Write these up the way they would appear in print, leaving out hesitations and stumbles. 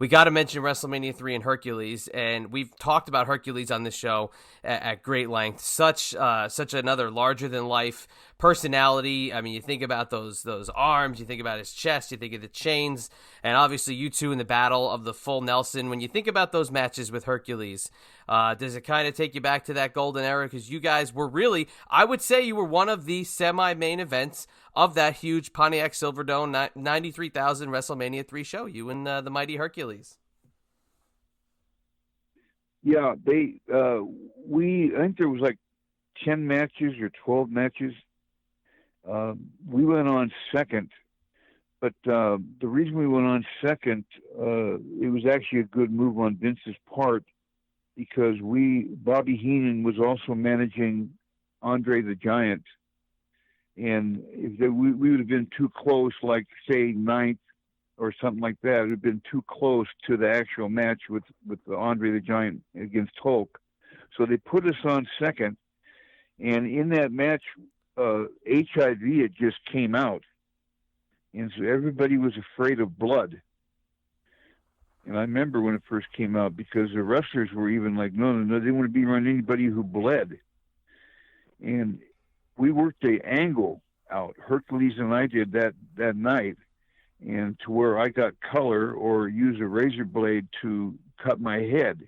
We got to mention WrestleMania 3 and Hercules, and we've talked about Hercules on this show at great length. Such another larger than life personality. I mean, you think about those arms, you think about his chest, you think of the chains, and obviously you two in the battle of the full Nelson. When you think about those matches with Hercules, does it kind of take you back to that golden era? Because you guys were really, I would say, you were one of the semi-main events of that huge Pontiac Silverdome 93,000 WrestleMania 3 show, you and the mighty Hercules. Yeah, I think there was like 10 matches or 12 matches. We went on second, but the reason we went on second, it was actually a good move on Vince's part, because Bobby Heenan was also managing Andre the Giant. And if we would have been too close, like say ninth or something like that, it would have been too close to the actual match with Andre the Giant against Hulk. So they put us on second, and in that match, HIV had just came out, and so everybody was afraid of blood. And I remember when it first came out, because the wrestlers were even like, no, they didn't want to be around anybody who bled. And we worked the angle out. Hercules and I did that night, and to where I got color or use a razor blade to cut my head.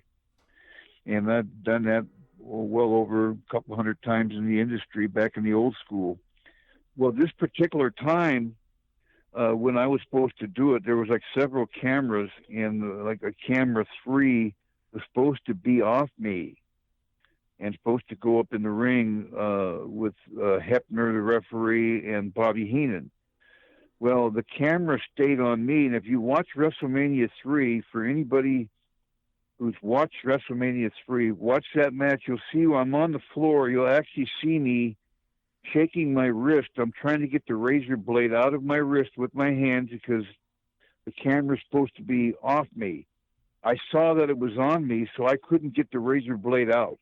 And I've done that well over a couple hundred times in the industry back in the old school. Well, this particular time, when I was supposed to do it, there was like several cameras, and like a camera 3 was supposed to be off me and supposed to go up in the ring with Hebner, the referee, and Bobby Heenan. Well, the camera stayed on me, and if you watch WrestleMania 3, for anybody who's watched WrestleMania 3, watch that match, you'll see I'm on the floor. You'll actually see me shaking my wrist. I'm trying to get the razor blade out of my wrist with my hands because the camera's supposed to be off me. I saw that it was on me, so I couldn't get the razor blade out.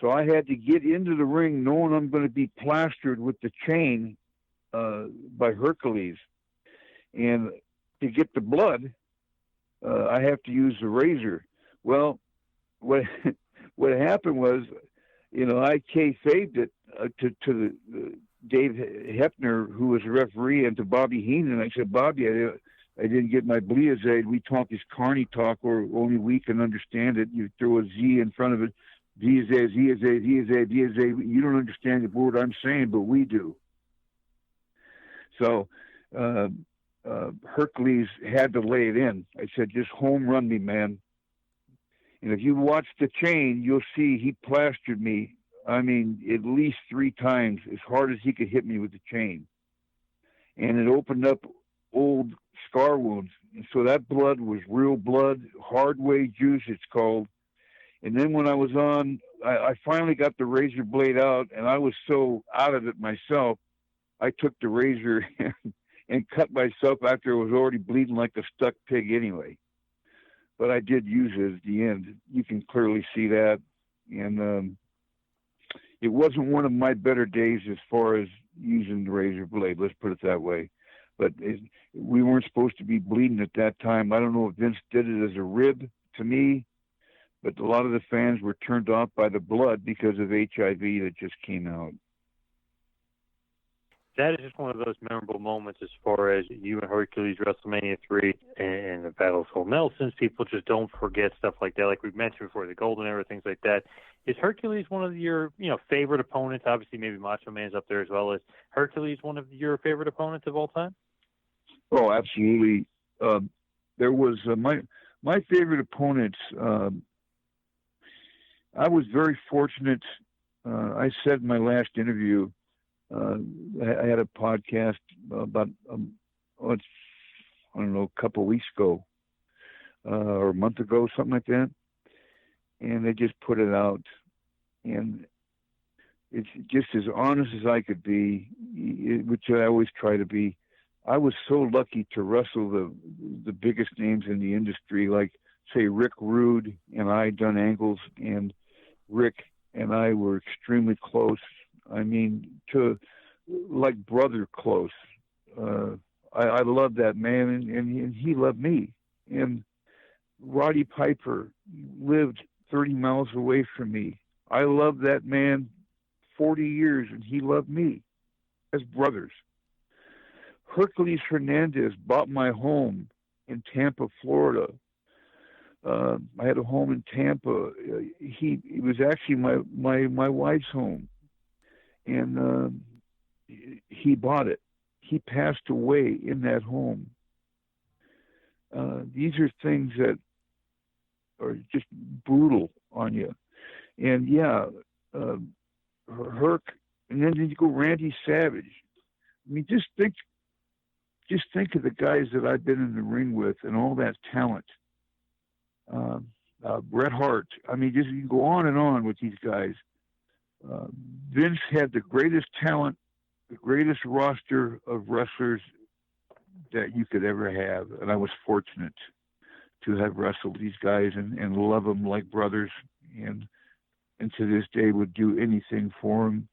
So I had to get into the ring knowing I'm going to be plastered with the chain by Hercules. And to get the blood, I have to use the razor. Well, what happened was, I kayfabed it to the Dave Hebner, who was a referee, and to Bobby Heenan. I said, Bobby, I didn't get my Bliazade. We talk this carny talk, or only we can understand it. You throw a Z in front of it. Bliazade. You don't understand the word I'm saying, but we do. So Hercules had to lay it in. I said, just home run me, man. And if you watch the chain, you'll see he plastered me, I mean, at least 3 times, as hard as he could hit me with the chain. And it opened up old scar wounds. And so that blood was real blood, hardway juice, it's called. And then when I was on, I finally got the razor blade out, and I was so out of it myself, I took the razor and cut myself after I was already bleeding like a stuck pig anyway. But I did use it at the end. You can clearly see that. And it wasn't one of my better days as far as using the razor blade, let's put it that way. But we weren't supposed to be bleeding at that time. I don't know if Vince did it as a rib to me, but a lot of the fans were turned off by the blood because of HIV that just came out. That is just one of those memorable moments as far as you and Hercules, WrestleMania 3, and the Battle of Full Nelsons. People just don't forget stuff like that. Like we've mentioned before, the Golden Era, things like that. Is Hercules one of your, favorite opponents? Obviously, maybe Macho Man's up there as well. Is Hercules one of your favorite opponents of all time? Oh, absolutely. There was my favorite opponents. I was very fortunate. I said in my last interview, I had a podcast about, a couple of weeks ago, or a month ago, something like that. And they just put it out. And it's just as honest as I could be, which I always try to be. I was so lucky to wrestle the biggest names in the industry, like, say, Rick Rude and I done angles, and Rick and I were extremely close. I mean, to like brother close. I love that man, and he loved me. And Roddy Piper lived 30 miles away from me. I loved that man 40 years, and he loved me as brothers. Hercules Hernandez bought my home in Tampa, Florida. I had a home in Tampa. It was actually my wife's home, and he bought it. He passed away in that home. These are things that are just brutal on you. And yeah, Herc, and then you go Randy Savage. I mean, just think of the guys that I've been in the ring with and all that talent. Bret Hart. I mean, just you can go on and on with these guys. Vince had the greatest talent, the greatest roster of wrestlers that you could ever have, and I was fortunate to have wrestled these guys and love them like brothers, and to this day would do anything for them.